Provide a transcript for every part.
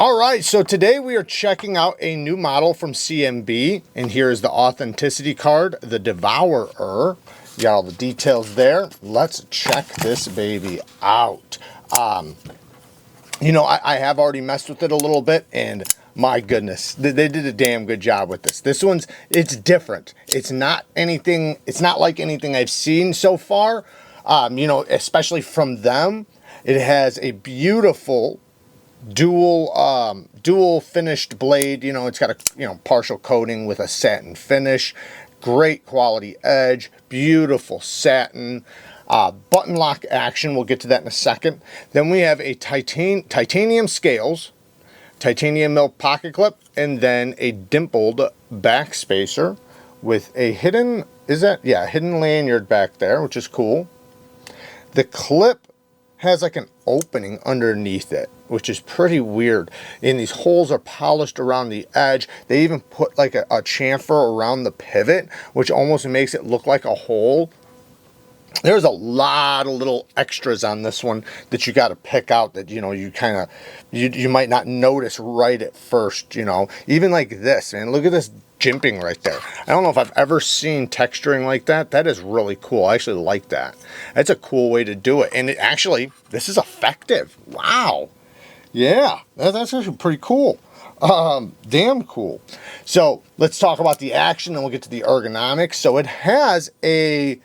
All right, so today we are checking out a new model from CMB, and here is the authenticity card, the Devourer. You got all the details there. Let's check this baby out. You know, I have already messed with it a little bit, and my goodness, they did a damn good job with this. This one's, it's different. It's not like anything I've seen so far, you know, especially from them. It has a beautiful dual finished blade. You know, it's got a partial coating with a satin finish, great quality edge, beautiful satin, button lock action. We'll get to that in a second. Then we have a titanium scales, titanium milk pocket clip, and then a dimpled back spacer with a hidden hidden lanyard back there, which is cool. The clip has like an opening underneath it, which is pretty weird. And these holes are polished around the edge. They even put like a chamfer around the pivot, which almost makes it look like a hole. There's a lot of little extras on this one that you got to pick out that, you know, you might not notice right at first, you know. Even like this, man, look at this jimping right there. I don't know if I've ever seen texturing like that. That is really cool. I actually like that. That's a cool way to do it. And it actually, this is effective. Wow. Yeah, that's actually pretty cool. Damn cool. So let's talk about the action, and we'll get to the ergonomics. So it has a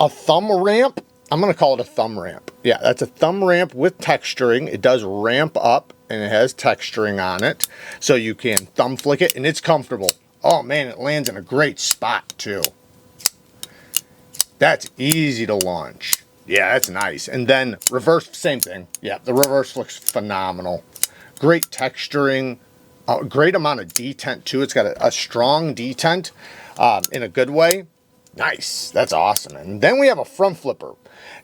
thumb ramp. I'm going to call it a thumb ramp. Yeah, that's a thumb ramp with texturing. It does ramp up, and it has texturing on it. So you can thumb flick it, and it's comfortable. Oh man, it lands in a great spot too. That's easy to launch. Yeah, that's nice. And then reverse, same thing. Yeah, the reverse looks phenomenal. Great texturing, great amount of detent too. It's got a strong detent in a good way. Nice, that's awesome. And then we have a front flipper.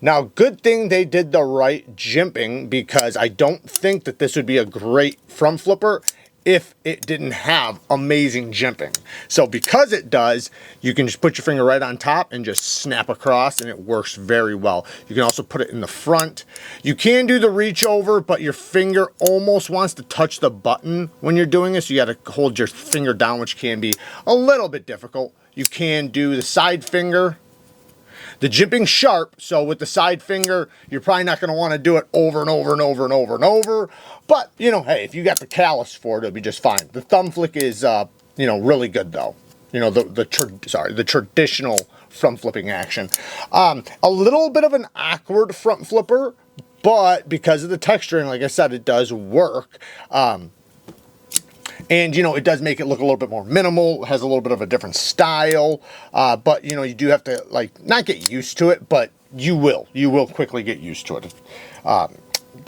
Now, good thing they did the right jimping, because I don't think that this would be a great front flipper if it didn't have amazing jimping. So because it does, you can just put your finger right on top and just snap across, and it works very well. You can also put it in the front. You can do the reach over, but your finger almost wants to touch the button when you're doing this. So you got to hold your finger down, which can be a little bit difficult. You can do the side finger. The jimping's sharp, so with the side finger, you're probably not going to want to do it over and over and over and over and over. But, you know, hey, if you got the callus for it, it'll be just fine. The thumb flick is, you know, really good, though. You know, the traditional front flipping action. A little bit of an awkward front flipper, but because of the texturing, like I said, it does work. And, you know, it does make it look a little bit more minimal. It has a little bit of a different style. But, you know, you do have to, like, not get used to it, but you will. You will quickly get used to it.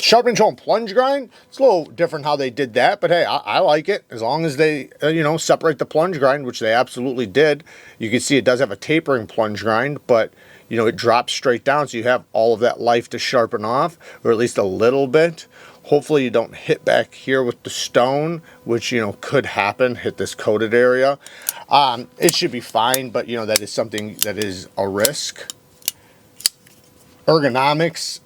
Sharpening tool and plunge grind, it's a little different how they did that. But, hey, I like it. As long as they, you know, separate the plunge grind, which they absolutely did. You can see it does have a tapering plunge grind, but, you know, it drops straight down. So you have all of that life to sharpen off, or at least a little bit. Hopefully you don't hit back here with the stone, which, you know, could happen, hit this coated area. It should be fine, but, you know, that is something that is a risk. Ergonomics.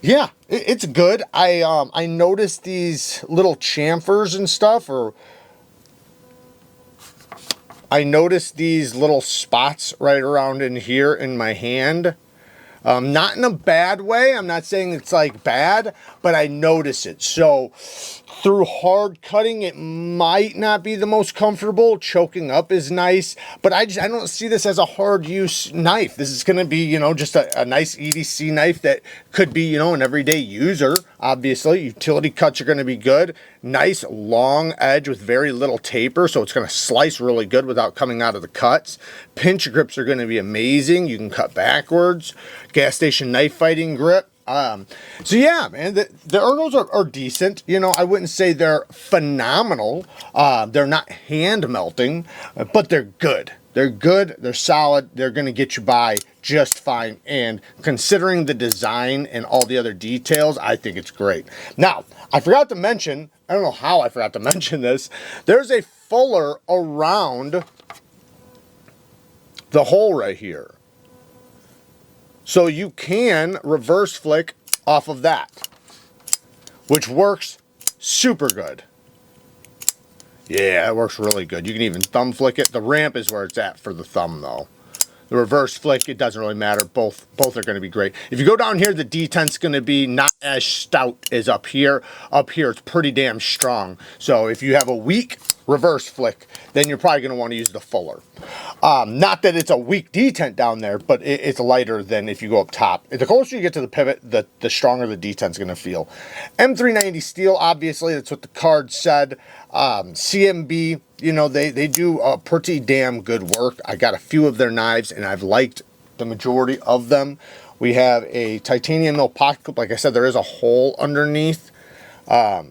Yeah, it's good. I noticed these little chamfers and stuff, or I noticed these little spots right around in here in my hand. Not in a bad way. I'm not saying it's like bad, but I notice it. So through hard cutting, it might not be the most comfortable. Choking up is nice, but I don't see this as a hard use knife. This is going to be, you know, just a nice EDC knife that could be, you know, an everyday user. Obviously, utility cuts are going to be good. Nice long edge with very little taper, so it's going to slice really good without coming out of the cuts. Pinch grips are going to be amazing. You can cut backwards. Gas station knife fighting grip. So yeah, man, the ergos are decent. You know, I wouldn't say they're phenomenal. They're not hand melting, but they're good. They're good. They're solid. They're going to get you by just fine. And considering the design and all the other details, I think it's great. Now, I forgot to mention, I don't know how I forgot to mention this. There's a fuller around the hole right here. So you can reverse flick off of that, which works super good. Yeah, it works really good. You can even thumb flick it. The ramp is where it's at for the thumb though. The reverse flick, it doesn't really matter. Both are going to be great. If you go down here, the detent's going to be not as stout as up here. Up here, it's pretty damn strong. So if you have a weak reverse flick, then you're probably going to want to use the fuller. Not that it's a weak detent down there, but it's lighter than if you go up top. The closer you get to the pivot, the stronger the detent's going to feel. M390 steel, obviously, that's what the card said. CMB, you know, they do pretty damn good work. I got a few of their knives, and I've liked the majority of them. We have a titanium mill pocket clip. Like I said, there is a hole underneath. Let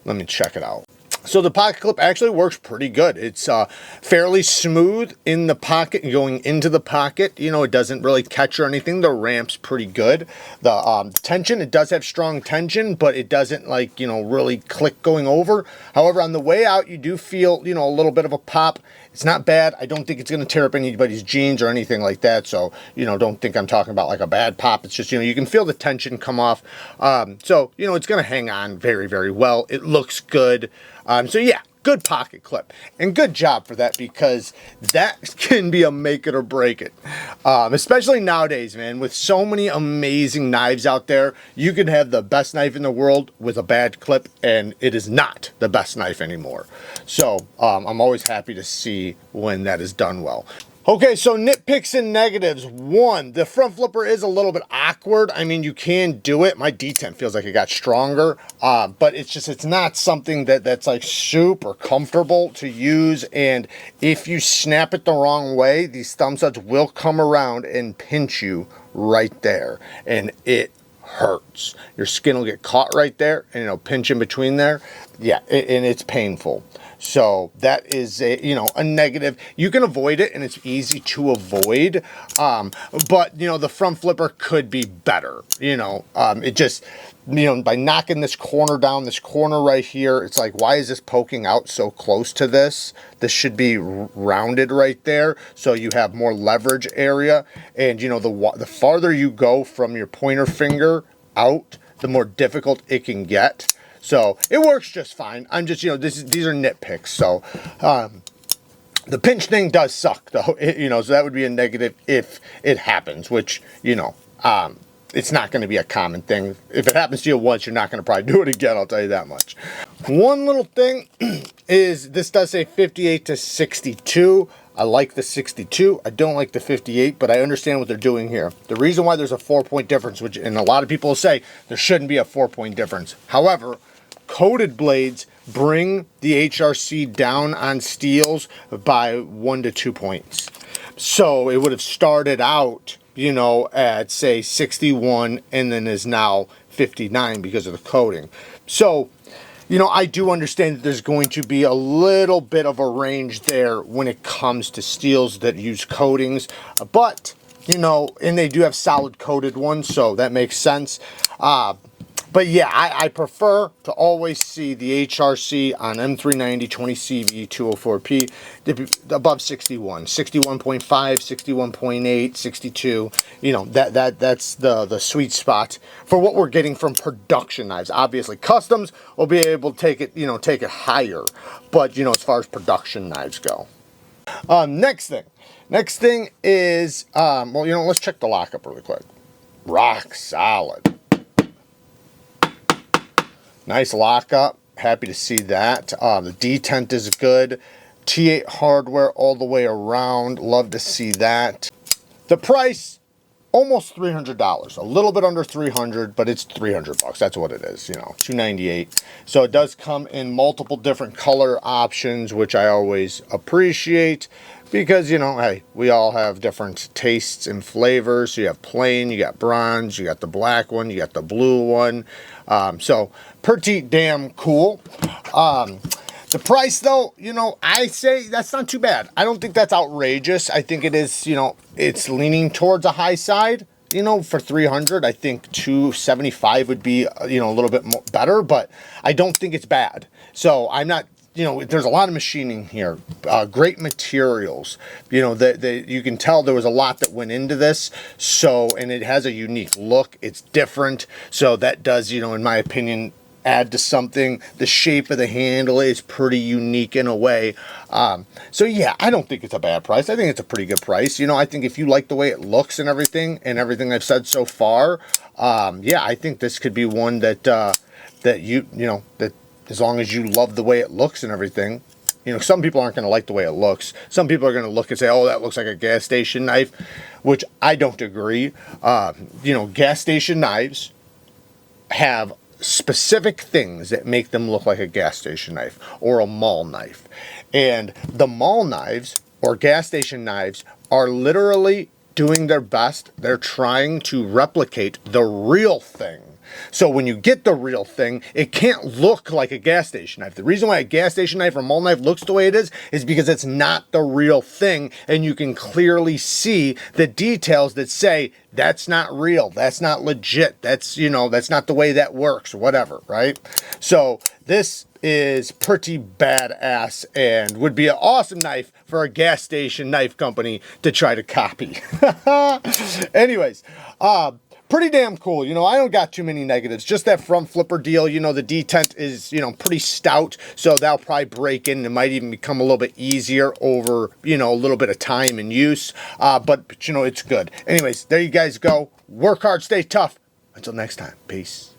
me check it out. So the pocket clip actually works pretty good. It's fairly smooth in the pocket and going into the pocket. You know, it doesn't really catch or anything. The ramp's pretty good. The tension, it does have strong tension, but it doesn't, like, you know, really click going over. However, on the way out, you do feel, you know, a little bit of a pop. It's not bad. I don't think it's going to tear up anybody's jeans or anything like that. So, you know, don't think I'm talking about like a bad pop. It's just, you know, you can feel the tension come off. So, you know, it's going to hang on very, very well. It looks good. So yeah, good pocket clip, and good job for that, because that can be a make it or break it. Especially nowadays, man, with so many amazing knives out there, you could have the best knife in the world with a bad clip, and it is not the best knife anymore. So I'm always happy to see when that is done well. Okay, so nitpicks and negatives. One, the front flipper is a little bit awkward. I mean, you can do it. My detent feels like it got stronger, but it's not something that's like super comfortable to use. And if you snap it the wrong way, these thumb studs will come around and pinch you right there, and it hurts. Your skin will get caught right there, and it'll pinch in between there. Yeah, and it's painful. So that is a negative. You can avoid it, and it's easy to avoid. But the front flipper could be better. It just, by knocking this corner down, this corner right here, it's like, why is this poking out so close to this? This should be rounded right there, so you have more leverage area. And the farther you go from your pointer finger out, the more difficult it can get. So it works just fine. I'm just, these are nitpicks. So the pinch thing does suck, though. So that would be a negative if it happens, which, it's not going to be a common thing. If it happens to you once, you're not going to probably do it again, I'll tell you that much. One little thing is this does say 58 to 62. I like the 62. I don't like the 58, but I understand what they're doing here. The reason why there's a 4-point difference, and a lot of people say there shouldn't be a 4-point difference. However, coated blades bring the HRC down on steels by 1 to 2 points. So it would have started out, at say 61 and then is now 59 because of the coating. So, I do understand that there's going to be a little bit of a range there when it comes to steels that use coatings, but, and they do have solid coated ones, so that makes sense. But yeah, I prefer to always see the HRC on M390 20CV 204P above 61, 61.5, 61.8, 62. That's the sweet spot for what we're getting from production knives. Obviously, customs will be able to take it higher, but as far as production knives go. Next thing is let's check the lockup really quick. Rock solid. Nice lockup, happy to see that. The detent is good. T8 hardware all the way around, love to see that. The price, almost $300, a little bit under 300, but it's 300 bucks. That's what it is, $298. So it does come in multiple different color options, which I always appreciate. Because, hey, we all have different tastes and flavors. So you have plain, you got bronze, you got the black one, you got the blue one. So pretty damn cool. The price, though, I say that's not too bad. I don't think that's outrageous. I think it is, it's leaning towards a high side. For 300, I think 275 would be, a little bit more better, but I don't think it's bad. So I'm not, you know, there's a lot of machining here, great materials, you know, that you can tell there was a lot that went into this. So, and it has a unique look. It's different. So that does, you know, in my opinion, add to something. The shape of the handle is pretty unique in a way. So yeah, I don't think it's a bad price. I think it's a pretty good price. You know, I think if you like the way it looks and everything I've said so far, yeah, I think this could be one that that you know, that as long as you love the way it looks and everything. You know, some people aren't going to like the way it looks. Some people are going to look and say, oh, that looks like a gas station knife, which I don't agree. You know, gas station knives have specific things that make them look like a gas station knife or a mall knife. And the mall knives or gas station knives are literally doing their best. They're trying to replicate the real thing. So when you get the real thing, it can't look like a gas station knife. The reason why a gas station knife or mall knife looks the way it is because it's not the real thing, and you can clearly see the details that say that's not real, that's not legit, that's, you know, that's not the way that works, or whatever, right? So this is pretty badass and would be an awesome knife for a gas station knife company to try to copy. Anyways, pretty damn cool. You know, I don't got too many negatives. Just that front flipper deal. You know, the detent is, you know, pretty stout, so that'll probably break in. It might even become a little bit easier over, you know, a little bit of time and use. But you know, it's good. Anyways, there you guys go. Work hard, stay tough. Until next time, peace.